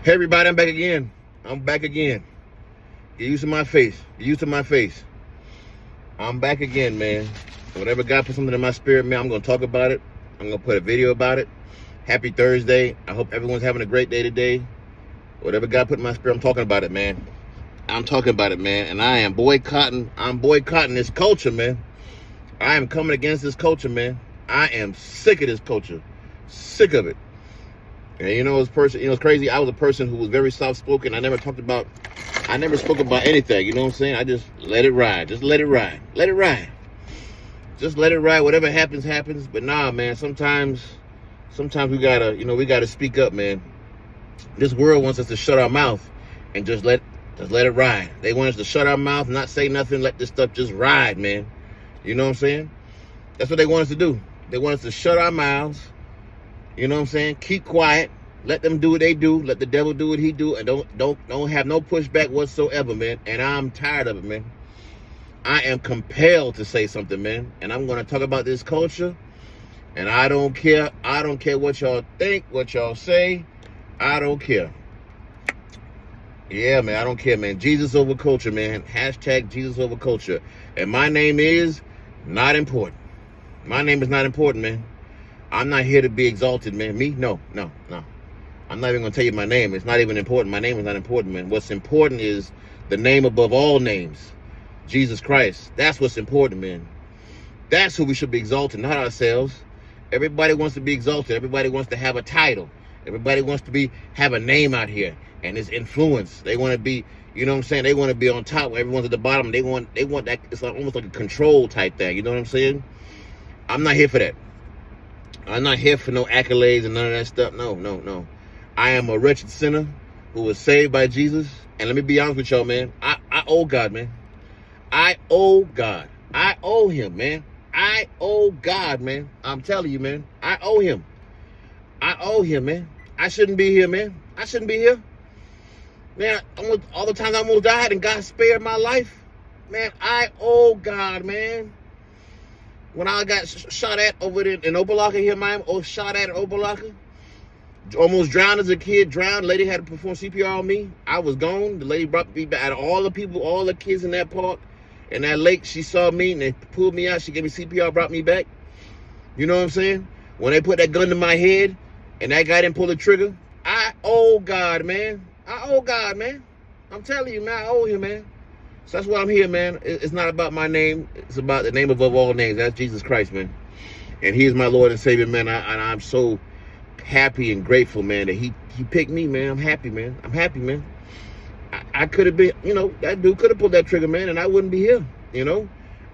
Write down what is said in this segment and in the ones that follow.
Hey everybody, I'm back again. I'm back again. Get used to my face. Get used to my face. I'm back again, man. Whenever God put something in my spirit, man, I'm going to talk about it. I'm going to put a video about it. Happy Thursday. I hope everyone's having a great day today. Whatever God put in my spirit, I'm talking about it, man. I'm talking about it, man. And I'm boycotting this culture, man. I am coming against this culture, man. I am sick of this culture. Sick of it. And it's crazy. I was a person who was very soft-spoken. I never spoke about anything. You know what I'm saying? I just let it ride. Just let it ride. Let it ride. Just let it ride. Whatever happens, happens. But nah, man, sometimes we gotta speak up, man. This world wants us to shut our mouth and just let it ride. They want us to shut our mouth, not say nothing, let this stuff just ride, man. You know what I'm saying? That's what they want us to do. They want us to shut our mouths. You know what I'm saying? Keep quiet. Let them do what they do. Let the devil do what he do, and don't have no pushback whatsoever, man. And I'm tired of it, man. I am compelled to say something, man. And I'm going to talk about this culture. And I don't care. I don't care what y'all think, what y'all say. I don't care. Yeah, man, I don't care, man. Jesus over culture, man. Hashtag Jesus over culture. And my name is not important. My name is not important, man. I'm not here to be exalted, man. Me? No. I'm not even going to tell you my name. It's not even important. My name is not important, man. What's important is the name above all names. Jesus Christ. That's what's important, man. That's who we should be exalting, not ourselves. Everybody wants to be exalted. Everybody wants to have a title. Everybody wants to have a name out here. And it's influence. They want to be, you know what I'm saying? They want to be on top when everyone's at the bottom. They want that. It's like almost like a control type thing. You know what I'm saying? I'm not here for that. I'm not here for no accolades and none of that stuff. No. I am a wretched sinner who was saved by Jesus. And let me be honest with y'all, man. I owe God, man. I owe God. I owe him, man. I owe God, man. I'm telling you, man. I owe him. I owe him, man. I shouldn't be here, man. I shouldn't be here. Man, all the times I almost died and God spared my life. Man, I owe God, man. When I got shot at over in Opa-locka here, man, shot at Opa-locka. Almost drowned as a kid, Lady had to perform CPR on me. I was gone. The lady brought me back. Out of all the people, all the kids in that park, in that lake, she saw me and they pulled me out. She gave me CPR, brought me back. You know what I'm saying? When they put that gun to my head and that guy didn't pull the trigger, I owe God, man. I owe God, man. I'm telling you, man, I owe him, man. So that's why I'm here, man. It's not about my name. It's about the name above all names. That's Jesus Christ, man. And he is my Lord and Savior, man. And I'm so happy and grateful, man, that he picked me, man. I'm happy, man. I'm happy, man. I could have been, that dude could have pulled that trigger, man, and I wouldn't be here,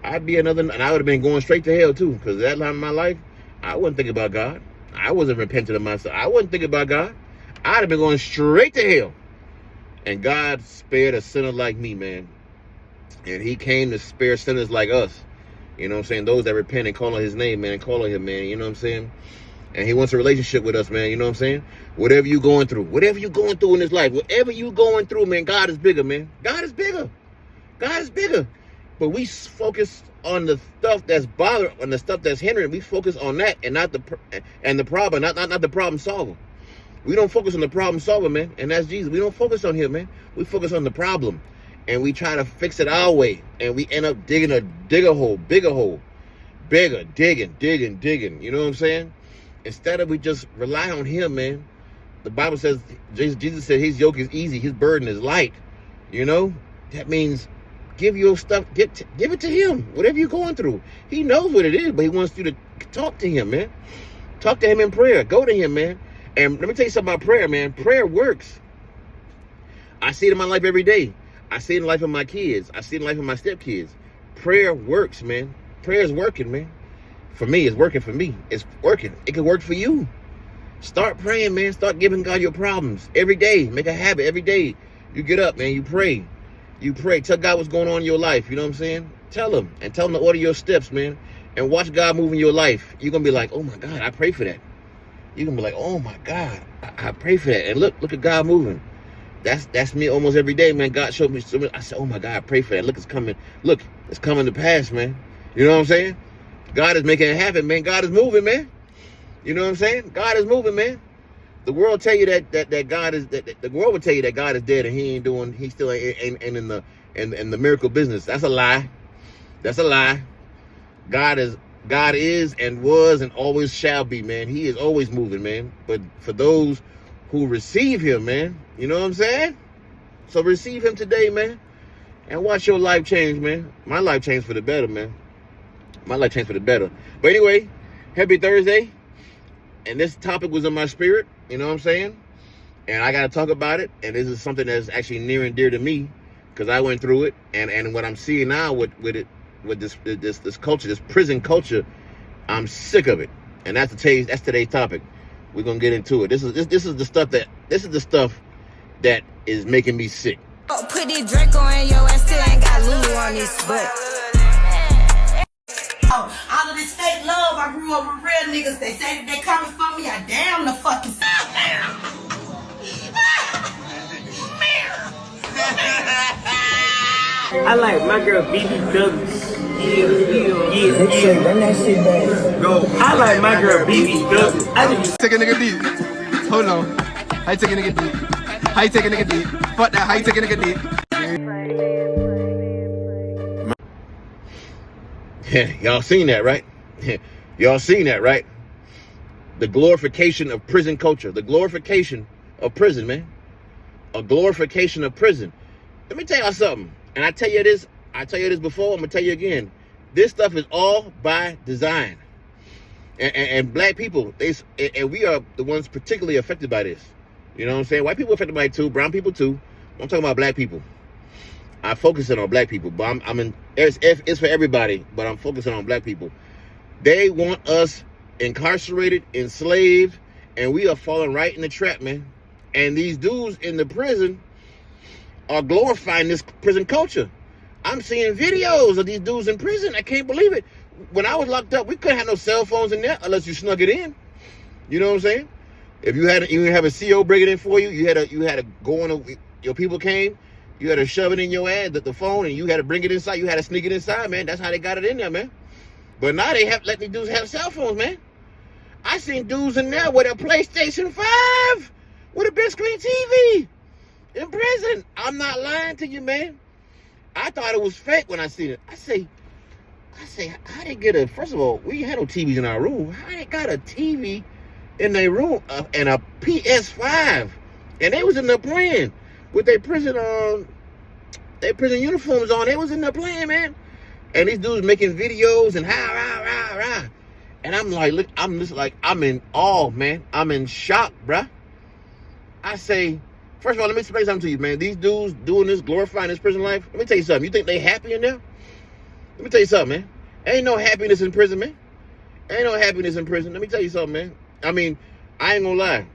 I'd be and I would have been going straight to hell, too, because that time in my life, I wasn't thinking about God. I wasn't repenting of myself. I wasn't thinking about God. I'd have been going straight to hell. And God spared a sinner like me, man. And he came to spare sinners like us. You know what I'm saying? Those that repent and call on his name, man, and call on him, man. You know what I'm saying? And he wants a relationship with us, man. You know what I'm saying? Whatever you're going through in this life, whatever you're going through, man, God is bigger, man. God is bigger. God is bigger. But we focus on the stuff that's bothering, on the stuff that's hindering. We focus on that and not the problem, not the problem solver. We don't focus on the problem solver, man. And that's Jesus. We don't focus on him, man. We focus on the problem. And we try to fix it our way. And we end up digging a bigger hole. Bigger, digging. You know what I'm saying? Instead of we just rely on him, man. The Bible says, Jesus said his yoke is easy, his burden is light. That means give your stuff, give it to him. Whatever you're going through. He knows what it is, but he wants you to talk to him, man. Talk to him in prayer. Go to him, man. And let me tell you something about prayer, man. Prayer works. I see it in my life every day. I see it in the life of my kids. I see it in the life of my stepkids. Prayer works, man. Prayer is working, man. For me, it's working for me. It's working. It can work for you. Start praying, man. Start giving God your problems every day. Make a habit every day. You get up, man. You pray. You pray. Tell God what's going on in your life. You know what I'm saying? Tell him. And tell him to order your steps, man. And watch God move in your life. You're going to be like, oh, my God, I pray for that. You're going to be like, oh, my God, I pray for that. And look at God moving. That's me almost every day, man. God showed me so much. I said, oh, my God, I pray for that. Look, it's coming. Look, it's coming to pass, man. You know what I'm saying? God is making it happen, man. God is moving, man. You know what I'm saying? God is moving, man. The world tell you that God is that the world will tell you that God is dead and he still ain't in the miracle business. That's a lie. That's a lie. God is and was and always shall be, man. He is always moving, man. But for those who receive him, man, you know what I'm saying? So receive him today, man. And watch your life change, man. My life changed for the better, man. My life changed for the better. But anyway, happy Thursday. And this topic was in my spirit, you know what I'm saying? And I got to talk about it. And this is something that's actually near and dear to me because I went through it. And what I'm seeing now with this culture, this prison culture, I'm sick of it. And that's today's topic. We're going to get into it. This is the stuff that is making me sick. Put this Draco in your ass, still ain't got Lulu on this butt. All of this fake love, I grew up with real niggas. They say that they coming for me. I damn the fucking I like my girl BB Douglas. Yeah. Run that shit back. Go. I like my girl BB Douglas. I just Take a nigga deep. Hold on. How you take a nigga deep? How you take a nigga deep? Fuck that. How you take a nigga deep? Y'all seen that, right? Y'all seen that, right? The glorification of prison culture. The glorification of prison, man. A glorification of prison. Let me tell y'all something. And I tell you this before, I'm gonna tell you again. This stuff is all by design. And black people, and we are the ones particularly affected by this. You know what I'm saying? White people affected by it too, brown people too. I'm talking about black people. I'm focusing on black people, but it's for everybody, but I'm focusing on black people. They want us incarcerated, enslaved, and we are falling right in the trap, man. And these dudes in the prison are glorifying this prison culture. I'm seeing videos of these dudes in prison. I can't believe it. When I was locked up, we couldn't have no cell phones in there unless you snuck it in. You know what I'm saying? If you have a CO bring it in for you, you had to go on. Your people came. You had to shove it in your ass, the phone, and you had to bring it inside. You had to sneak it inside, man. That's how they got it in there, man. But now they let these dudes have cell phones, man. I seen dudes in there with a PlayStation 5 with a big screen TV in prison. I'm not lying to you, man. I thought it was fake when I seen it. I say, how they get a? First of all, we had no TVs in our room. How they got a TV in their room and a PS5, and they was in there playing with their prison uniforms on. They was in there playing, man. And these dudes making videos and rah. And I'm like, look, I'm in awe, man. I'm in shock, bruh. I say, first of all, let me explain something to you, man. These dudes doing this, glorifying this prison life. Let me tell you something. You think they happy in there? Let me tell you something, man. Ain't no happiness in prison, man. Ain't no happiness in prison. Let me tell you something, man. I mean, I ain't gonna lie.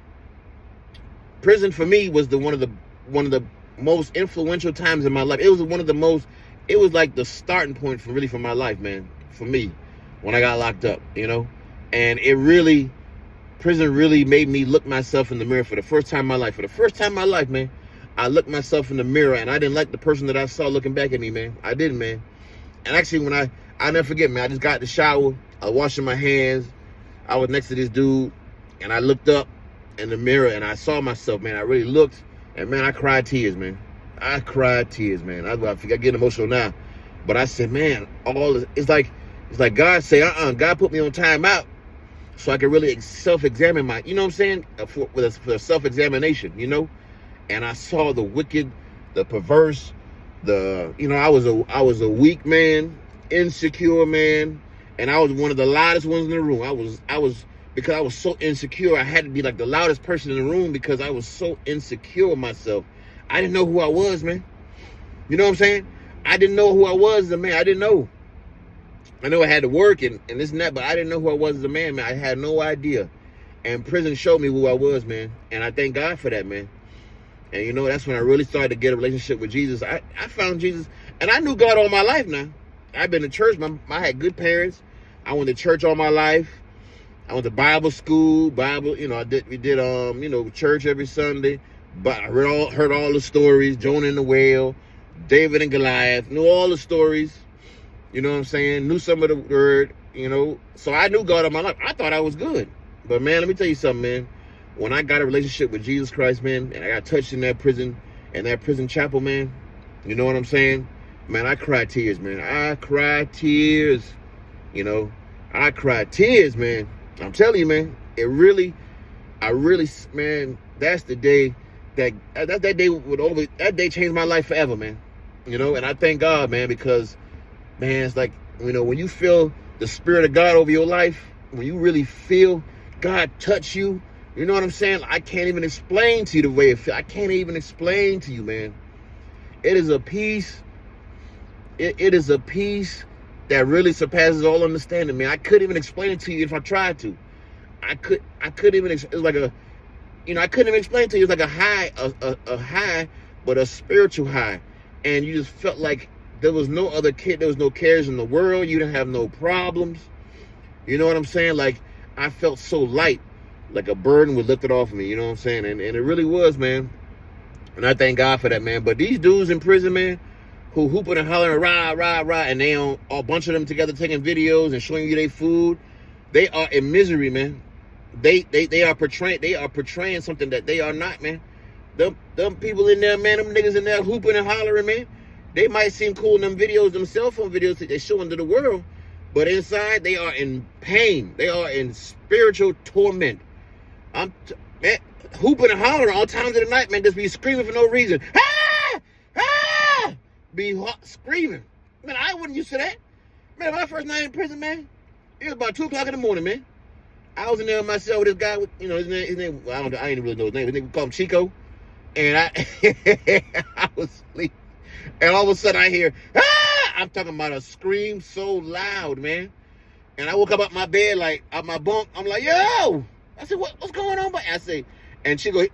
Prison for me was one of the most influential times in my life. It was like the starting point for my life, man. For me, when I got locked up, you know? And prison really made me look myself in the mirror for the first time in my life. For the first time in my life, man, I looked myself in the mirror and I didn't like the person that I saw looking back at me, man. I didn't, man. And actually, when I never forget, man, I just got in the shower, I was washing my hands, I was next to this dude, and I looked up in the mirror and I saw myself, man. I really looked, and man, I cried tears, man. I cried tears, man. I get emotional now. But I said, man, it's like God say, God put me on timeout so I could really self-examine you know what I'm saying? For self-examination, you know? And I saw the wicked, the perverse, I was a weak man, insecure man, and I was one of the loudest ones in the room. Because I was so insecure, I had to be like the loudest person in the room because I was so insecure with myself. I didn't know who I was, man. You know what I'm saying? I didn't know who I was as a man. I didn't know. I know I had to work and this and that, but I didn't know who I was as a man, man. I had no idea. And prison showed me who I was, man. And I thank God for that, man. And you know, that's when I really started to get a relationship with Jesus. I found Jesus, and I knew God all my life now. I've been to church. I had good parents. I went to church all my life. I went to Bible school, we did church every Sunday. But I heard all the stories, Jonah and the whale, David and Goliath, knew all the stories. You know what I'm saying? Knew some of the word, you know. So I knew God all my life. I thought I was good. But man, let me tell you something, man. when I got a relationship with Jesus Christ, man, and I got touched in that prison chapel, man, you know what I'm saying? Man, I cried tears, man. I cried tears, you know. I cried tears, man. I'm telling you, man, man, that's the day that day changed my life forever, man. You know, and I thank God, man, because, man, it's like, you know, when you feel the Spirit of God over your life, when you really feel God touch you, you know what I'm saying? I can't even explain to you the way it feels. I can't even explain to you, man. It is a peace. It is a peace that really surpasses all understanding, man. I couldn't even explain it to you if I tried to. I couldn't even. It's like a, you know, I couldn't even explain it to you. It's like a high, a high, but a spiritual high, and you just felt like there was no other kid. There was no cares in the world. You didn't have no problems. You know what I'm saying? Like, I felt so light, like a burden was lifted off of me. You know what I'm saying? And it really was, man. And I thank God for that, man. But these dudes in prison, man, who hooping and hollering, rah, rah, rah, and they on a bunch of them together taking videos and showing you their food, they are in misery, man. They are portraying something that they are not, man. Them people in there, man, them niggas in there hooping and hollering, man. They might seem cool in them videos, them cell phone videos that they showing to the world, but inside they are in pain. They are in spiritual torment. Man, hooping and hollering all times of the night, man, just be screaming for no reason. Ah! Ah! Be screaming. Man, I wasn't used to that. Man, my first night in prison, man, it was about 2 o'clock in the morning, man. I was in there myself with this guy with, you know, his name, well, I ain't really know his name. His name, we call him Chico. And I was asleep. And all of a sudden I hear, ah! I'm talking about a scream so loud, man. And I woke up out my bed, like, out my bunk. I'm like, yo! I said, what's going on? I say, and Chico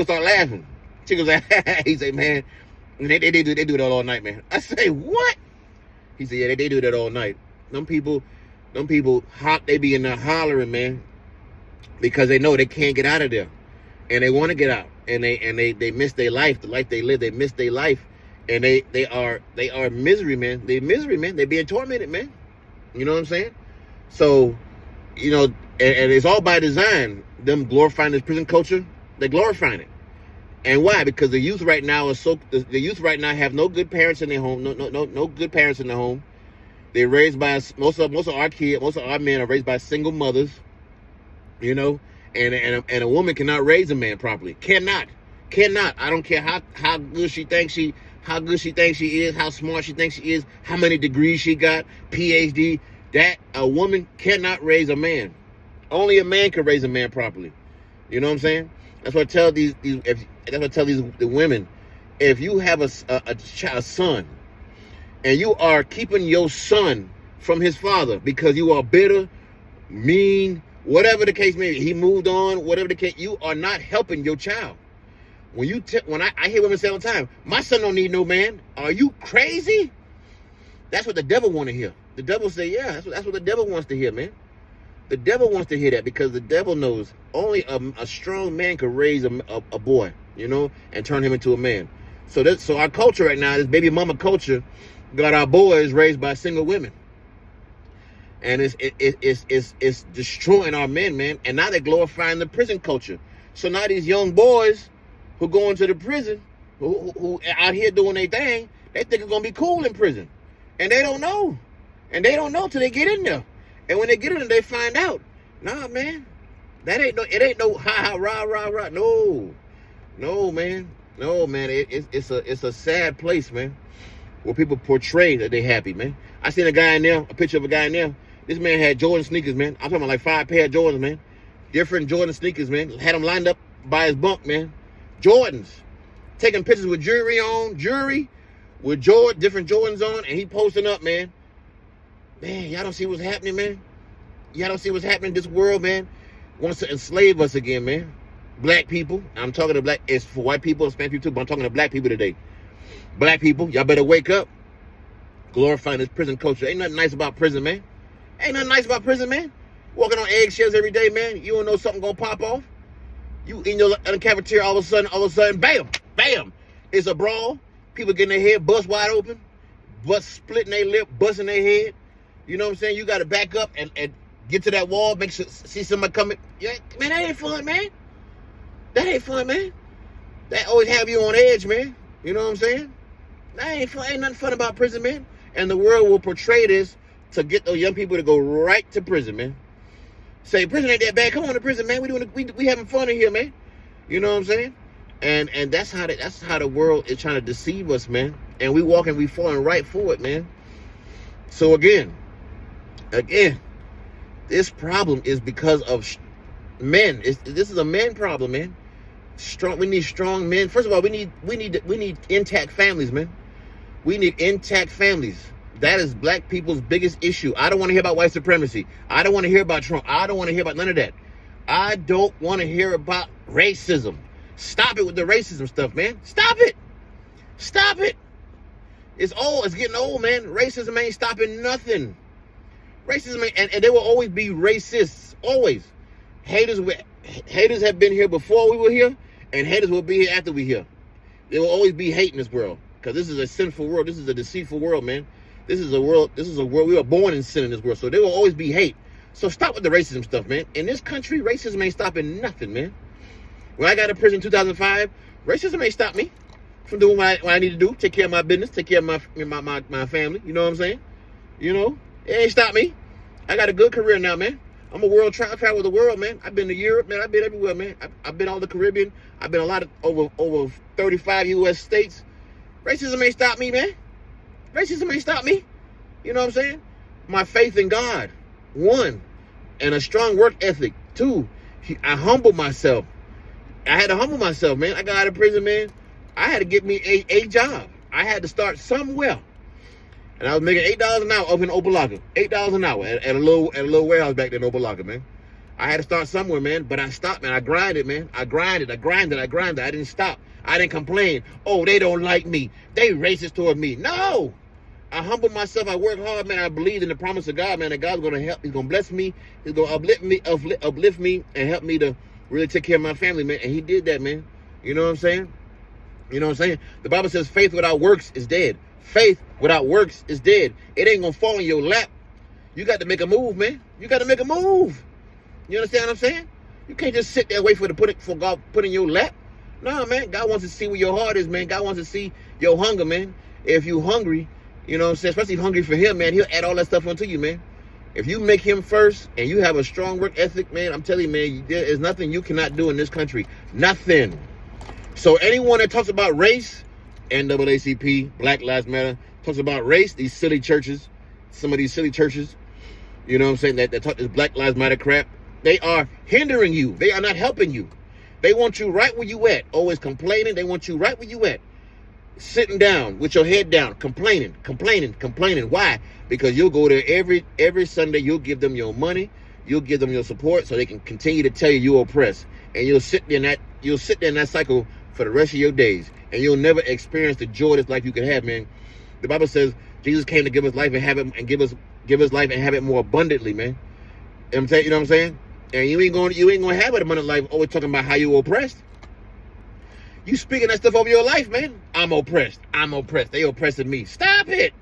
started laughing. Chico's like, he said, man, they do that all night, man. I say, what? He said, yeah, they do that all night. Them people, they be in there hollering, man, because they know they can't get out of there, and they want to get out, and they miss their life, the life they live. They miss their life, and they are misery, man. They misery, man. They being tormented, man. You know what I'm saying? So, you know, and it's all by design. Them glorifying this prison culture, they're glorifying it. And why? Because the youth right now have no good parents in their home, no good parents in their home. They're raised by most of our men are raised by single mothers, you know, and a woman cannot raise a man properly. Cannot. I don't care how good she thinks she is, how smart she thinks she is, how many degrees she got, PhD. That a woman cannot raise a man. Only a man can raise a man properly. You know what I'm saying? That's what I tell the women. If you have a son, and you are keeping your son from his father because you are bitter, mean, whatever the case may be, he moved on, whatever the case, you are not helping your child. When I hear women say all the time, my son don't need no man. Are you crazy? That's what the devil want to hear. The devil say, yeah, that's what the devil wants to hear, man. The devil wants to hear that because the devil knows only a strong man can raise a boy, you know, and turn him into a man. So our culture right now, this baby mama culture, got our boys raised by single women, and it's destroying our men, man. And now they're glorifying the prison culture. So now these young boys who go into the prison, who out here doing their thing, they think it's gonna be cool in prison, and they don't know, till they get in there. And when they get in there, they find out, nah, man, it ain't no ha rah rah rah. No, man. It's a sad place, man, where people portray that they happy, man. I seen a picture of a guy in there. This man had Jordan sneakers, man. I'm talking about like 5 pair of Jordans, man. Different Jordan sneakers, man. Had them lined up by his bunk, man. Jordans. Taking pictures with jewelry with different Jordans on, and he posting up, man. Man, y'all don't see what's happening, man. Y'all don't see what's happening in this world, man. Wants to enslave us again, man. Black people. I'm talking to it's for white people and Spanish people too, but I'm talking to black people today. Black people, y'all better wake up. Glorifying this prison culture. Ain't nothing nice about prison, man. Ain't nothing nice about prison, man. Walking on eggshells every day, man. You don't know something gonna pop off. You in the cafeteria, all of a sudden, bam. It's a brawl. People getting their head bust wide open. Bust splitting their lip, busting their head. You know what I'm saying? You gotta back up and get to that wall, see somebody coming. Yeah, man, that ain't fun, man. That ain't fun, man. That always have you on edge, man. You know what I'm saying? That ain't fun. Ain't nothing fun about prison, man. And the world will portray this to get those young people to go right to prison, man. Say prison ain't that bad. Come on to prison, man. We having fun in here, man. You know what I'm saying? And that's how the world is trying to deceive us, man. And we falling right for it, man. So again, this problem is because of men. This is a man problem, man. We need strong men. First of all, we need intact families, man. We need intact families. That is black people's biggest issue. I don't want to hear about white supremacy. I don't want to hear about Trump. I don't want to hear about none of that. I don't want to hear about racism. Stop it with the racism stuff, man. Stop it. Stop it. It's old. It's getting old, man. Racism ain't stopping nothing. Racism ain't, and there will always be racists. Always. Haters have been here before we were here, and haters will be here after we here. There will always be hate in this world, because this is a sinful world. This is a deceitful world, man. This is a world. We were born in sin in this world, so there will always be hate. So stop with the racism stuff, man. In this country, racism ain't stopping nothing, man. When I got to prison in 2005, racism ain't stopped me from doing what I need to do. Take care of my business, take care of my family. You know what I'm saying? You know, it ain't stopped me. I got a good career now, man. I'm a world travel the world, man. I've been to Europe, man. I've been everywhere, man. I've been all the Caribbean. I've been a lot of over 35 U.S. states. Racism ain't stopped me, man. Racism ain't stopped me. You know what I'm saying? My faith in God, 1, and a strong work ethic, 2. I humbled myself. I had to humble myself, man. I got out of prison, man. I had to get me a job. I had to start somewhere. And I was making $8 an hour up in Opa-locka. $8 an hour at a little warehouse back there in Opa-locka, man. I had to start somewhere, man. But I stopped, man. I grinded, man. I grinded. I didn't stop. I didn't complain. Oh, they don't like me. They racist toward me. No. I humbled myself. I worked hard, man. I believed in the promise of God, man. That God's going to help. He's going to bless me. He's going to uplift me and help me to really take care of my family, man. And he did that, man. You know what I'm saying? You know what I'm saying? The Bible says faith without works is dead. Faith without works is dead. It ain't going to fall in your lap. You got to make a move, man. You got to make a move. You understand what I'm saying? You can't just sit there and wait for God to put in your lap. No, man. God wants to see where your heart is, man. God wants to see your hunger, man. If you hungry, you know what I'm saying? Especially if you're hungry for him, man. He'll add all that stuff onto you, man. If you make him first and you have a strong work ethic, man, I'm telling you, man, there is nothing you cannot do in this country. Nothing. So anyone that talks about race, NAACP, Black Lives Matter, talks about race, these silly churches, some of these silly churches, you know what I'm saying, that talk this Black Lives Matter crap, they are hindering you. They are not helping you. They want you right where you at, always complaining. They want you right where you at, sitting down with your head down, complaining. Why? Because you'll go there every Sunday. You'll give them your money. You'll give them your support so they can continue to tell you you're oppressed. And you'll sit there in that cycle for the rest of your days. And you'll never experience the joy this life you can have, man. The Bible says Jesus came to give us life and have it, and give us life and have it more abundantly, man. You know what I'm saying? And you ain't gonna have an abundant life always talking about how you oppressed. You speaking that stuff over your life, man. I'm oppressed. They oppressing me. Stop it.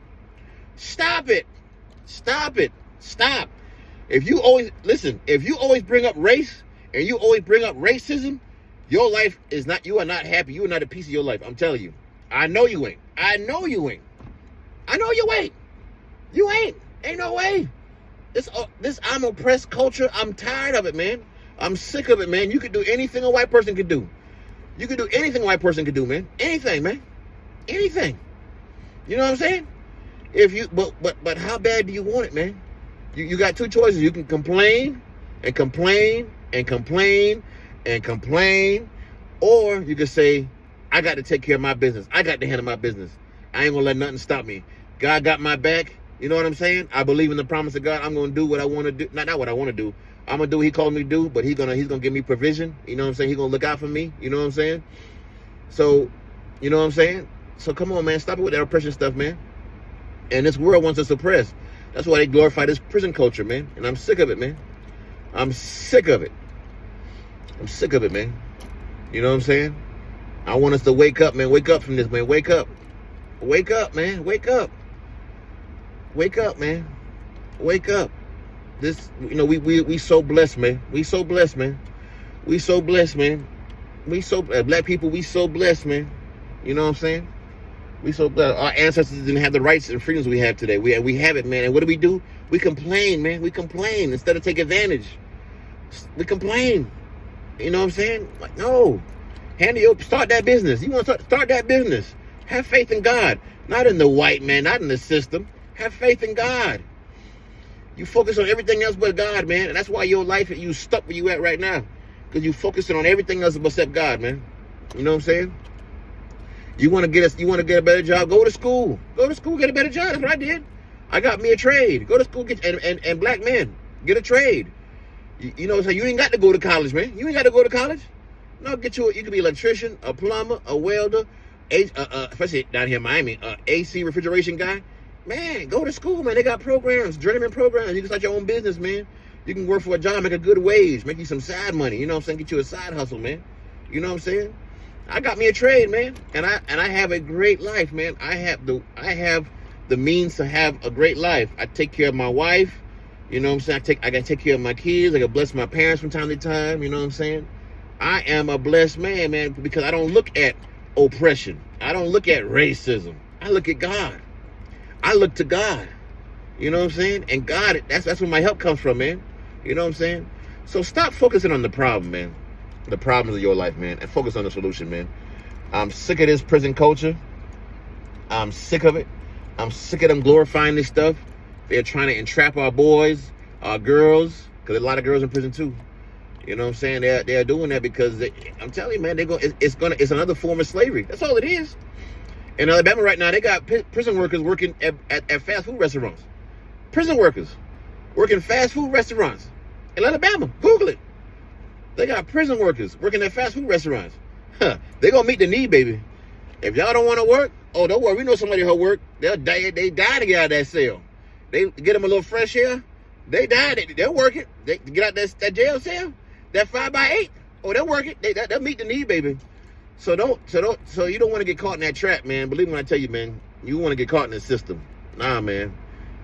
Stop. If you always bring up race and you always bring up racism, your life is not, you are not happy. You are not a piece of your life. I'm telling you. I know you ain't. You ain't. Ain't no way. This I'm oppressed culture, I'm tired of it, man. I'm sick of it, man. You can do anything a white person can do. You can do anything a white person can do, man. Anything, man. Anything. You know what I'm saying? But how bad do you want it, man? You got two choices. You can complain, or you can say, I got to take care of my business. I got to handle my business. I ain't gonna let nothing stop me. God got my back. You know what I'm saying? I believe in the promise of God. I'm gonna do what I want to do. Not what I want to do. I'm gonna do what he called me to do, but he's gonna give me provision. You know what I'm saying? He's gonna look out for me. You know what I'm saying? So, you know what I'm saying? So come on, man. Stop it with that oppression stuff, man. And this world wants us suppressed. That's why they glorify this prison culture, man. And I'm sick of it, man. I'm sick of it, man. You know what I'm saying? I want us to wake up, man. Wake up from this, man. Wake up, man. Wake up, man. Wake up. This, we so blessed, man. We so blessed, man. black people, we so blessed, man. You know what I'm saying? We so blessed. Our ancestors didn't have the rights and freedoms we have today. We have it, man. And what do? We complain, man. We complain instead of take advantage. We complain. You know what I'm saying? Like, no. Start that business. You want to start that business. Have faith in God. Not in the white man, not in the system. Have faith in God. You focus on everything else but God, man. And that's why your life, you stuck where you at right now. Because you focusing on everything else except God, man. You know what I'm saying? You want to get a better job, go to school. Go to school, get a better job. That's what I did. I got me a trade. Go to school, and black men, get a trade. You know, so you ain't got to go to college, man. You ain't got to go to college. No, you can be an electrician, a plumber, a welder, especially down here in Miami, AC refrigeration guy. Man, go to school, man. They got programs, journeyman programs. You can start your own business, man. You can work for a job, make a good wage, make you some side money. You know what I'm saying? Get you a side hustle, man. You know what I'm saying? I got me a trade, man, and I have a great life, man. I have the means to have a great life. I take care of my wife. You know what I'm saying? I gotta take care of my kids. I gotta bless my parents from time to time. You know what I'm saying? I am a blessed man, because I don't look at oppression. I don't look at racism. I look at God. I look to God. You know what I'm saying? And God, that's where my help comes from, man. You know what I'm saying? So stop focusing on the problem, man. The problems of your life, man, and focus on the solution, man. I'm sick of this prison culture. I'm sick of it. I'm sick of them glorifying this stuff. They're trying to entrap our boys, our girls, because a lot of girls in prison too. You know what I'm saying? They're doing that because I'm telling you, man, it's another form of slavery. That's all it is. In Alabama right now, they got prison workers working at fast food restaurants. Prison workers working fast food restaurants in Alabama. Google it. They got prison workers working at fast food restaurants. They're going to meet the need, baby. If y'all don't want to work, oh, don't worry. We know somebody who'll work. They die to get out of that cell. They get them a little fresh air. They die. They'll work it. They get out that jail cell, that 5x8. Oh, they'll work it. They'll meet the need, baby. So you don't want to get caught in that trap, man. Believe me when I tell you, man. You want to get caught in the system. Nah, man.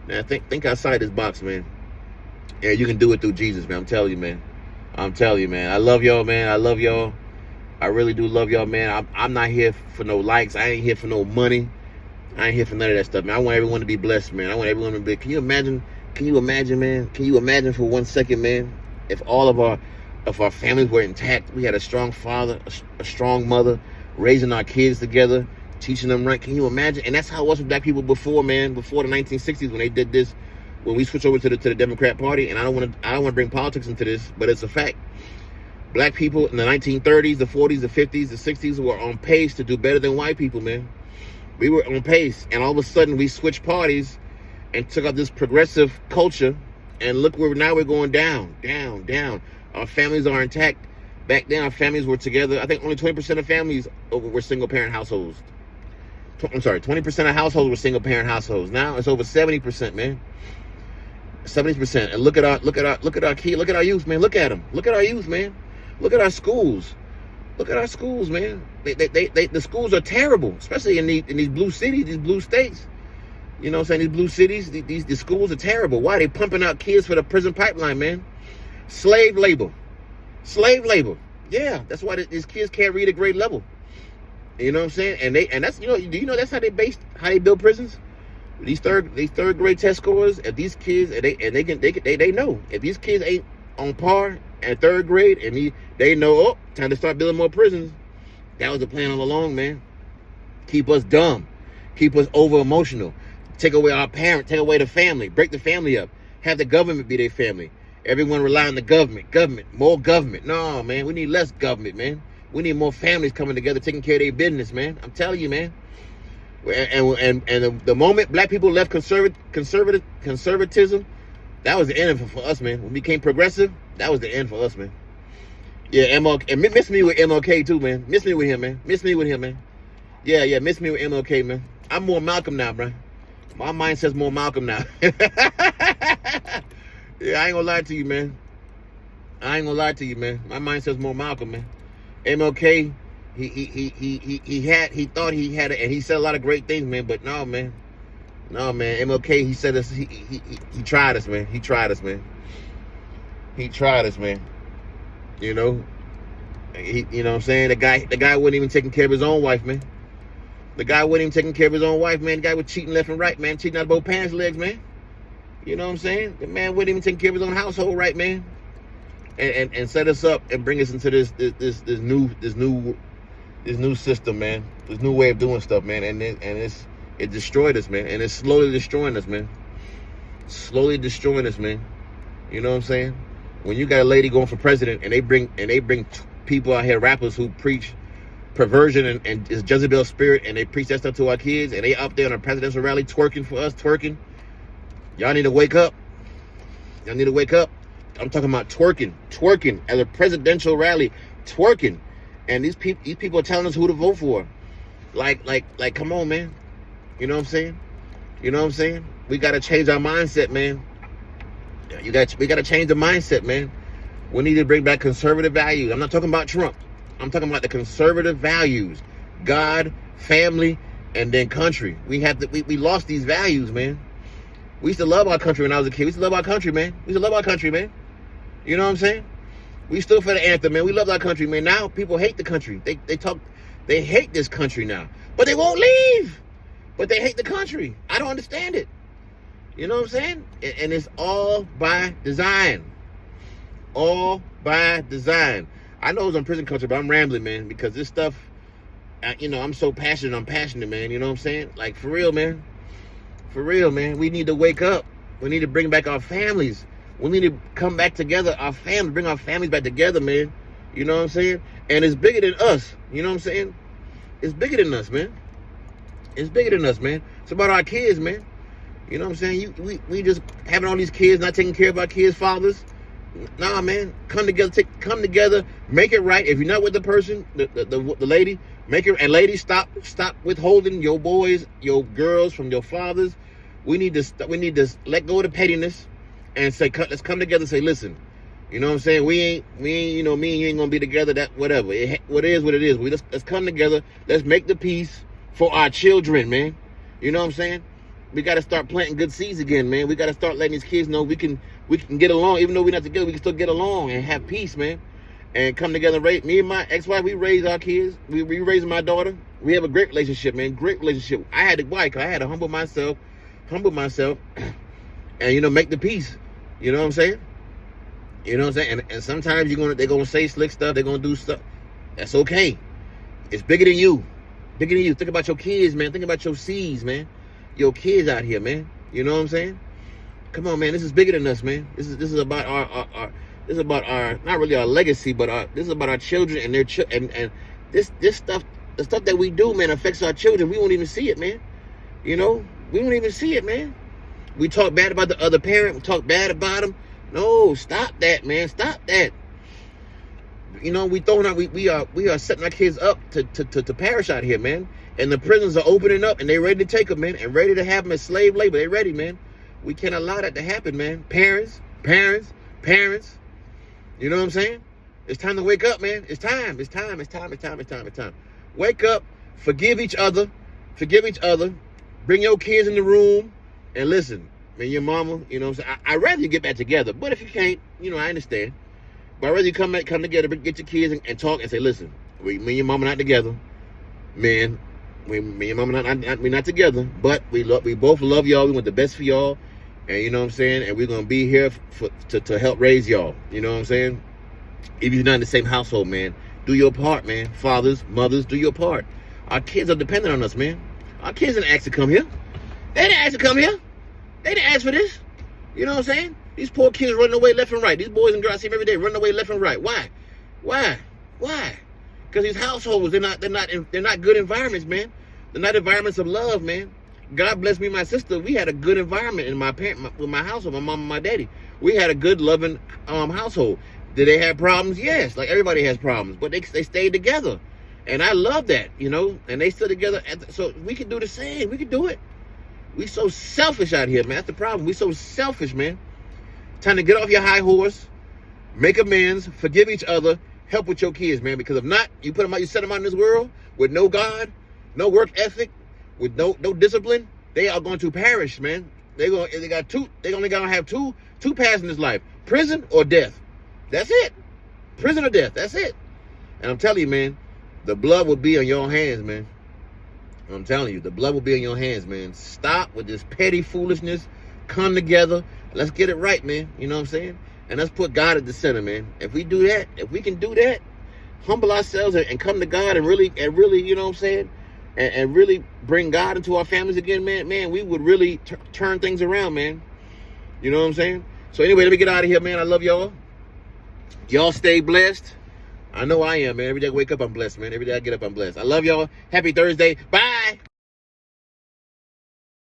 Now, think outside this box, man. Yeah, you can do it through Jesus, man. I'm telling you, man. I'm telling you, man. I love y'all, man. I love y'all. I really do love y'all, man. I'm not here for no likes. I ain't here for no money. I ain't here for none of that stuff, man. I want everyone to be blessed, man. I want everyone to be. Can you imagine, man? Can you imagine for 1 second, man, if all of our families were intact? We had a strong father, a strong mother, raising our kids together, teaching them right. Can you imagine? And that's how it was with black people before, man. Before the 1960s, when they did this, when we switched over to the Democrat Party. And I don't want to bring politics into this, but it's a fact. Black people in the 1930s, the 40s, the 50s, the 60s were on pace to do better than white people, man. We were on pace, and all of a sudden we switched parties and took up this progressive culture, and look where now we're going down. Our families are intact. Back then, our families were together. I think only 20% of families were single-parent households. 20% of households were single-parent households. Now it's over 70%, man. 70%. And look at our kids. Look at our youth, man. Look at them. Look at our youth, man. Look at our schools. Look at our schools, man. The schools are terrible, especially in these blue cities, these blue states. You know what I'm saying? These blue cities, these schools are terrible. Why? They pumping out kids for the prison pipeline, man. Slave labor. Yeah, that's why these kids can't read at grade level. You know what I'm saying? And that's, do you know that's how they build prisons? These third grade test scores. If these kids they know if these kids ain't on par at third grade, and they know, time to start building more prisons. That was the plan all along, man. Keep us dumb, keep us over emotional, take away our parent, take away the family, break the family up, have the government be their family. Everyone rely on the government, more government. No, man, we need less government, man. We need more families coming together, taking care of their business, man. I'm telling you, man. And the moment black people left conservatism, that was the end for us, man. When we became progressive, that was the end for us, man. Yeah, MLK, and miss me with MLK too, man. Miss me with him, man. Yeah, miss me with MLK, man. I'm more Malcolm now, bro. My mind says more Malcolm now. Yeah, I ain't gonna lie to you, man. My mind says more Malcolm, man. MLK, he thought he had it, and he said a lot of great things, man. But no, man. MLK, he said us. He tried us, man. He tried us, man. You know, You know what I'm saying? The guy wasn't even taking care of his own wife, man. The guy wasn't even taking care of his own wife, man. The guy was cheating left and right, man. Cheating out of both pants legs, man. You know what I'm saying? The man wasn't even taking care of his own household, right, man? And set us up and bring us into this new system, man. This new way of doing stuff, man. And it destroyed us, man. And it's slowly destroying us, man. Slowly destroying us, man. You know what I'm saying? When you got a lady going for president and they bring people out here, rappers who preach perversion and is Jezebel spirit, and they preach that stuff to our kids, and they up there on a presidential rally twerking for us, twerking. Y'all need to wake up. Y'all need to wake up. I'm talking about twerking at a presidential rally, twerking, and these people are telling us who to vote for. Like, come on, man. You know what I'm saying? You know what I'm saying? We got to change our mindset, man. We got to change the mindset, man. We need to bring back conservative values. I'm not talking about Trump. I'm talking about the conservative values: God, family, and then country. We lost these values, man. We used to love our country when I was a kid. We used to love our country, man. We used to love our country, man. You know what I'm saying? We stood for the anthem, man. We love our country, man. Now people hate the country. They hate this country now, but they won't leave. But they hate the country. I don't understand it. You know what I'm saying? And it's all by design. All by design. I know it's on prison culture, but I'm rambling, man, because this stuff, I'm so passionate. I'm passionate, man. You know what I'm saying? Like, for real, man. For real, man. We need to wake up. We need to bring back our families. We need to come back together, our family, bring our families back together, man. You know what I'm saying? And it's bigger than us. You know what I'm saying? It's bigger than us, man. It's bigger than us, man. It's about our kids, man. You know what I'm saying? We just having all these kids, not taking care of our kids' fathers. Nah, man. Come together, make it right. If you're not with the person, the lady, make it. And ladies, stop withholding your boys, your girls from your fathers. We need to let go of the pettiness and say, let's come together and say, listen, you know what I'm saying? We ain't, me and you ain't gonna be together. That whatever. What it is, what it is. Let's come together. Let's make the peace for our children, man. You know what I'm saying? We got to start planting good seeds again, man. We got to start letting these kids know we can get along. Even though we're not together, we can still get along and have peace, man. And come together. Me and my ex-wife, we raised our kids. We raised my daughter. We have a great relationship, man. Great relationship. I had to humble myself, and make the peace. You know what I'm saying? You know what I'm saying? And sometimes they're gonna say slick stuff. They're gonna do stuff. That's okay. It's bigger than you. Bigger than you. Think about your kids, man. Think about your seeds, man. Your kids out here, man. You know what I'm saying? Come on, man. This is bigger than us, man. This is about our this is about our, not really our legacy, but this is about our children and their and this stuff, the stuff that we do, man, affects our children. We won't even see it, man. We won't even see it, man. We talk bad about the other parent. We talk bad about them. No, stop that, man. Stop that. We are setting our kids up to perish out here, man. And the prisons are opening up, and they're ready to take them, man, and ready to have them as slave labor. They're ready, man. We can't allow that to happen, man. Parents. You know what I'm saying? It's time to wake up, man. It's time. Wake up. Forgive each other. Bring your kids in the room and listen. Man, your mama, you know what I'm saying? I'd rather you get back together. But if you can't, I understand. But I'd rather you come together, get your kids and talk and say, listen, me and your mama not together. Man, me and your mama we're not together. But we both love y'all. We want the best for y'all. And you know what I'm saying? And we're going to be here to help raise y'all. You know what I'm saying? If you're not in the same household, man, do your part, man. Fathers, mothers, do your part. Our kids are dependent on us, man. Our kids didn't ask to come here. They didn't ask to come here. They didn't ask for this. You know what I'm saying? These poor kids running away left and right. These boys and girls I see them every day running away left and right. Why? Because these households, they're not good environments, man. They're not environments of love, man. God bless me and my sister. We had a good environment in with my household, my mom and my daddy. We had a good, loving household. Did they have problems? Yes, like everybody has problems, but they stayed together, and I love that, And they stood together, so we can do the same. We can do it. We so selfish out here, man. That's the problem. We so selfish, man. Time to get off your high horse, make amends, forgive each other, help with your kids, man. Because if not, you set them out in this world with no God, no work ethic, with no discipline, they are going to perish, man. They're only gonna have two paths in this life: prison or death. That's it. Prison or death. That's it. And I'm telling you, man, the blood will be on your hands, man. I'm telling you, the blood will be in your hands, man. Stop with this petty foolishness. Come together. Let's get it right, man. You know what I'm saying? And let's put God at the center, man. If we do that, if we can do that, humble ourselves and come to God and really, you know what I'm saying? And really bring God into our families again, man, we would really turn things around, man. You know what I'm saying? So anyway, let me get out of here, man. I love y'all. Y'all stay blessed. I know I am, man. Every day I wake up, I'm blessed, man. Every day I get up, I'm blessed. I love y'all. Happy Thursday. Bye.